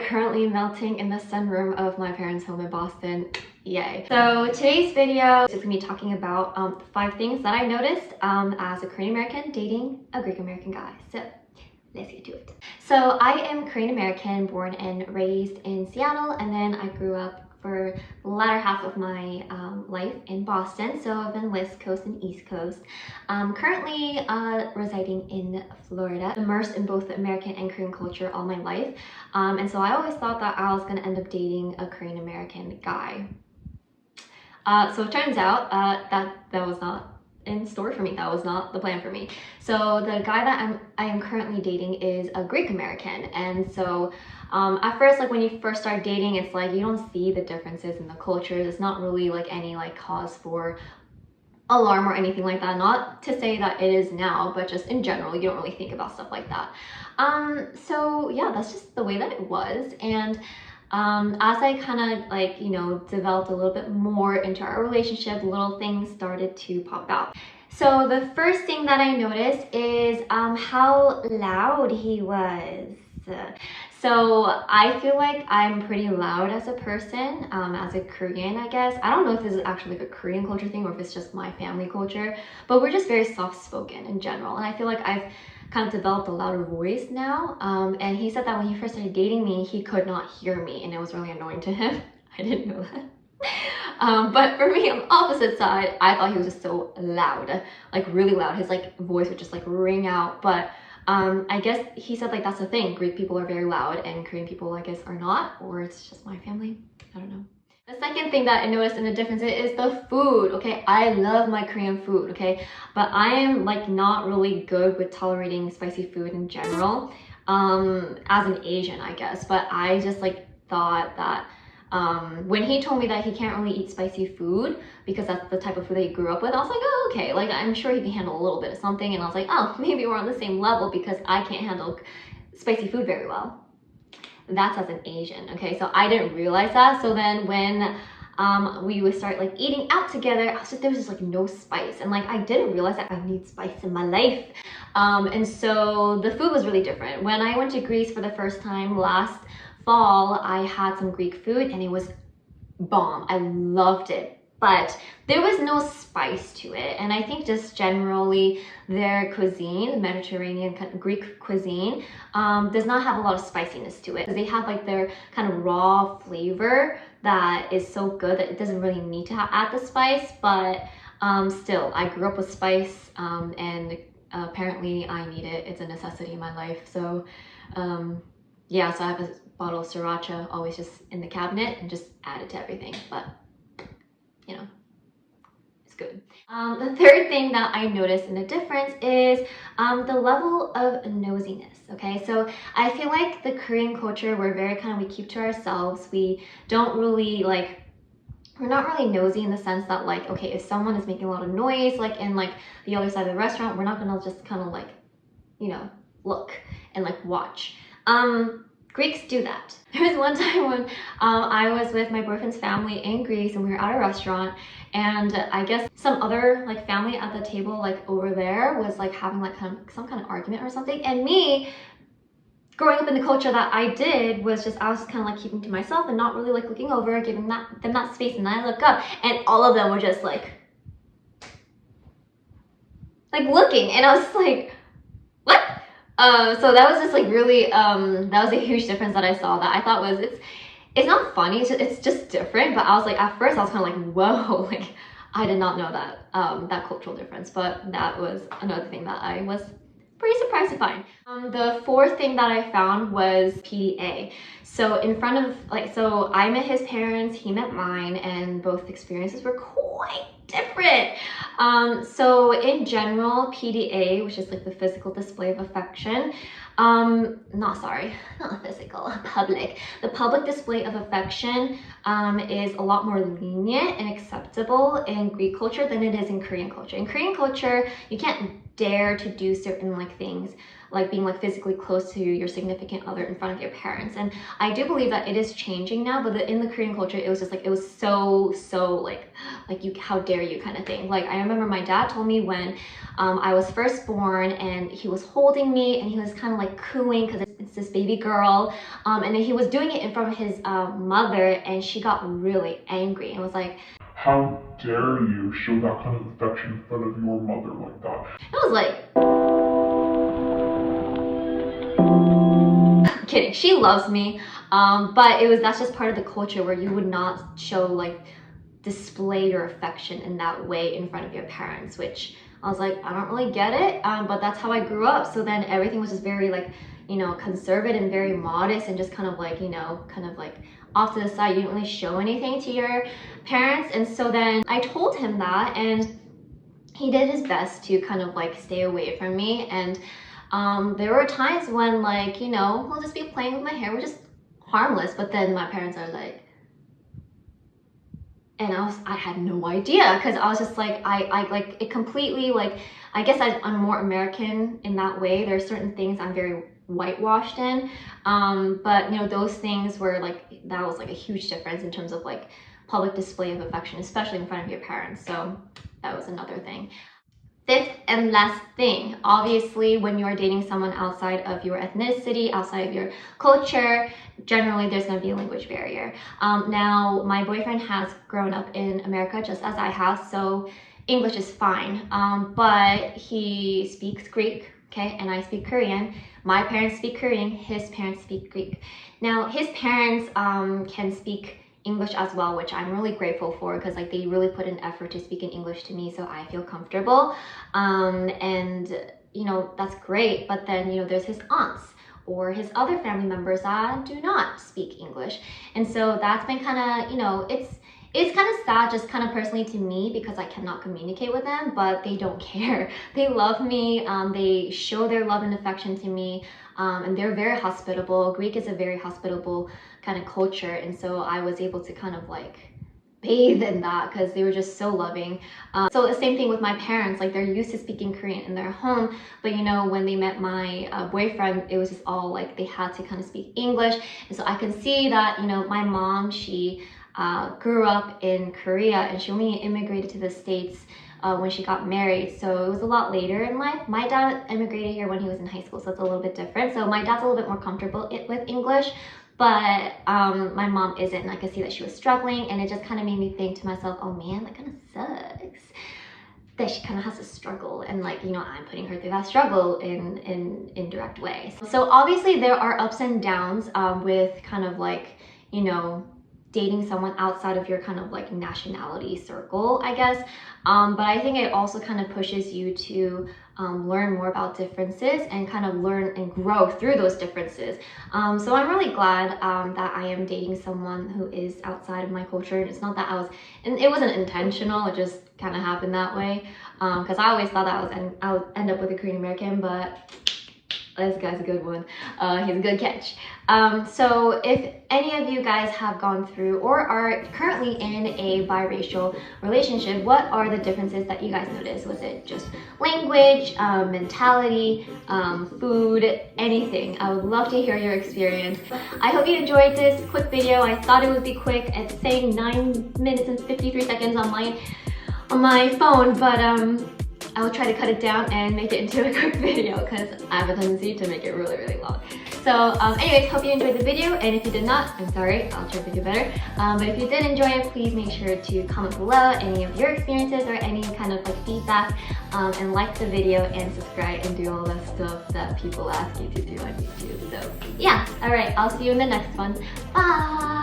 currently melting in the sunroom of my parents' home in Boston. Yay. So today's video is going to be talking about 5 things that I noticed as a Korean American dating a Greek American guy. So let's get to it. So I am Korean American, born and raised in Seattle, and then I grew up for the latter half of my life in Boston. So I've been West Coast and East Coast. Currently residing in Florida, immersed in both the American and Korean culture all my life. And so I always thought that I was gonna end up dating a Korean American guy. So it turns out that was not in store for me. That was not the plan for me. So the guy that I am currently dating is a Greek American, and so at first, like when you first start dating, it's like you don't see the differences in the cultures. It's not really like any like cause for alarm or anything like that. Not to say that it is now, but just in general, you don't really think about stuff like that. So yeah, that's just the way that it was. And as I kind of like, you know, developed a little bit more into our relationship, little things started to pop out. So the first thing that I noticed is how loud he was. So I feel like I'm pretty loud as a person, as a Korean, I guess. I don't know if this is actually like a Korean culture thing or if it's just my family culture, but we're just very soft-spoken in general. And I feel like I've kind of developed a louder voice now. And he said that when he first started dating me, he could not hear me, and it was really annoying to him. I didn't know that. But for me, on the opposite side, I thought he was just so loud, like really loud. His like voice would just like ring out. But I guess he said like that's the thing. Greek people are very loud and Korean people, I guess, are not, or it's just my family. I don't know. The second thing that I noticed in the difference is the food, okay? I love my Korean food, okay? But I am like not really good with tolerating spicy food in general, as an Asian, I guess. But I just like thought that when he told me that he can't really eat spicy food because that's the type of food that he grew up with, I was like, oh, okay, like I'm sure he can handle a little bit of something. And I was like, oh, maybe we're on the same level because I can't handle spicy food very well. That's as an Asian, okay? So I didn't realize that. So then when we would start like eating out together, there was just like no spice, and like I didn't realize that I need spice in my life. And so the food was really different. When I went to Greece for the first time last fall, I had some Greek food and it was bomb. I loved it, but there was no spice to it. And I think just generally their cuisine, Mediterranean Greek cuisine, does not have a lot of spiciness to it. They have like their kind of raw flavor that is so good that it doesn't really need to add the spice. But still, I grew up with spice, and apparently I need it. It's a necessity in my life. So yeah, so I have a bottle of sriracha always just in the cabinet and just add it to everything. But you know, it's good. The third thing that I noticed in the difference is the level of nosiness, okay? So I feel like the Korean culture, we're very kind of, we keep to ourselves. We don't really like, we're not really nosy in the sense that like, okay, if someone is making a lot of noise, like in like the other side of the restaurant, we're not gonna just kind of like, you know, look and like watch. Greeks do that. There was one time when I was with my boyfriend's family in Greece and we were at a restaurant, and I guess some other like family at the table like over there was like having like some kind of argument or something, and me growing up in the culture that I did was just, I was just kind of like keeping to myself and not really like looking over, giving them that space, and then I look up and all of them were just like looking, and I was like, what? So that was just like really, that was a huge difference that I saw that I thought was, it's not funny, it's just different. But I was like, at first I was kind of like, whoa, like I did not know that, that cultural difference. But that was another thing that I was pretty surprised to find. The fourth thing that I found was PDA. So in front of like, so I met his parents, he met mine, and both experiences were quite different. So in general, PDA, which is like the physical display of affection, not physical, public. The public display of affection is a lot more lenient and acceptable in Greek culture than it is in Korean culture. In Korean culture, you can't dare to do certain like things, like being like physically close to your significant other in front of your parents. And I do believe that it is changing now, but in the Korean culture, it was just like, it was so like you, how dare you kind of thing. Like I remember my dad told me when I was first born and he was holding me and he was kind of like cooing because It's this baby girl, and then he was doing it in front of his mother, and she got really angry and was like, "How dare you show that kind of affection in front of your mother like that?" I was like, I'm kidding, she loves me, but that's just part of the culture where you would not show like display your affection in that way in front of your parents, which I was like, I don't really get it, but that's how I grew up. So then everything was just very like, you know, conservative and very modest and just kind of like, you know, kind of like off to the side. You didn't really show anything to your parents. And so then I told him that, and he did his best to kind of like stay away from me. And there were times when like, you know, he'll just be playing with my hair, which is harmless, but then my parents are like, and I had no idea, because I was just like, I like it completely, like, I guess I'm more American in that way. There are certain things I'm very whitewashed in, but you know, those things were like, that was like a huge difference in terms of like public display of affection, especially in front of your parents. So that was another thing. Fifth and last thing, obviously when you're dating someone outside of your ethnicity, outside of your culture, generally there's going to be a language barrier. Now my boyfriend has grown up in America just as I have, so English is fine, but he speaks Greek, okay, and I speak Korean. My parents speak Korean, his parents speak Greek. Now his parents can speak English as well, which I'm really grateful for, because like they really put an effort to speak in English to me, so I feel comfortable, and you know, that's great. But then, you know, there's his aunts or his other family members that do not speak English, and so that's been kind of, you know, it's kind of sad, just kind of personally to me, because I cannot communicate with them, but they don't care. They love me, they show their love and affection to me, and they're very hospitable. Greek is a very hospitable kind of culture, and so I was able to kind of like bathe in that, because they were just so loving. So the same thing with my parents, like they're used to speaking Korean in their home, but you know, when they met my boyfriend, it was just all like they had to kind of speak English. And so I can see that, you know, my mom, she grew up in Korea, and she only immigrated to the States when she got married, so it was a lot later in life. My dad immigrated here when he was in high school, so it's a little bit different. So my dad's a little bit more comfortable with English, but my mom isn't, and I could see that she was struggling, and it just kind of made me think to myself, oh man, that kind of sucks that she kind of has to struggle, and like, you know, I'm putting her through that struggle in indirect ways. So obviously there are ups and downs with kind of like, you know, dating someone outside of your kind of like nationality circle, I guess. But I think it also kind of pushes you to learn more about differences and kind of learn and grow through those differences. So I'm really glad that I am dating someone who is outside of my culture. And it's not that and it wasn't intentional, it just kind of happened that way. Because I always thought that I would end up with a Korean American, but this guy's a good one. He's a good catch. So if any of you guys have gone through or are currently in a biracial relationship, what are the differences that you guys noticed? Was it just language, mentality, food, anything? I would love to hear your experience. I hope you enjoyed this quick video. I thought it would be quick. It's saying 9 minutes and 53 seconds on my phone, but I will try to cut it down and make it into a quick video, because I have a tendency to make it really, really long. So anyways, hope you enjoyed the video, and if you did not, I'm sorry, I'll try to do better. But if you did enjoy it, please make sure to comment below any of your experiences or any kind of like feedback, and like the video and subscribe and do all that stuff that people ask you to do on YouTube. So yeah, alright, I'll see you in the next one. Bye!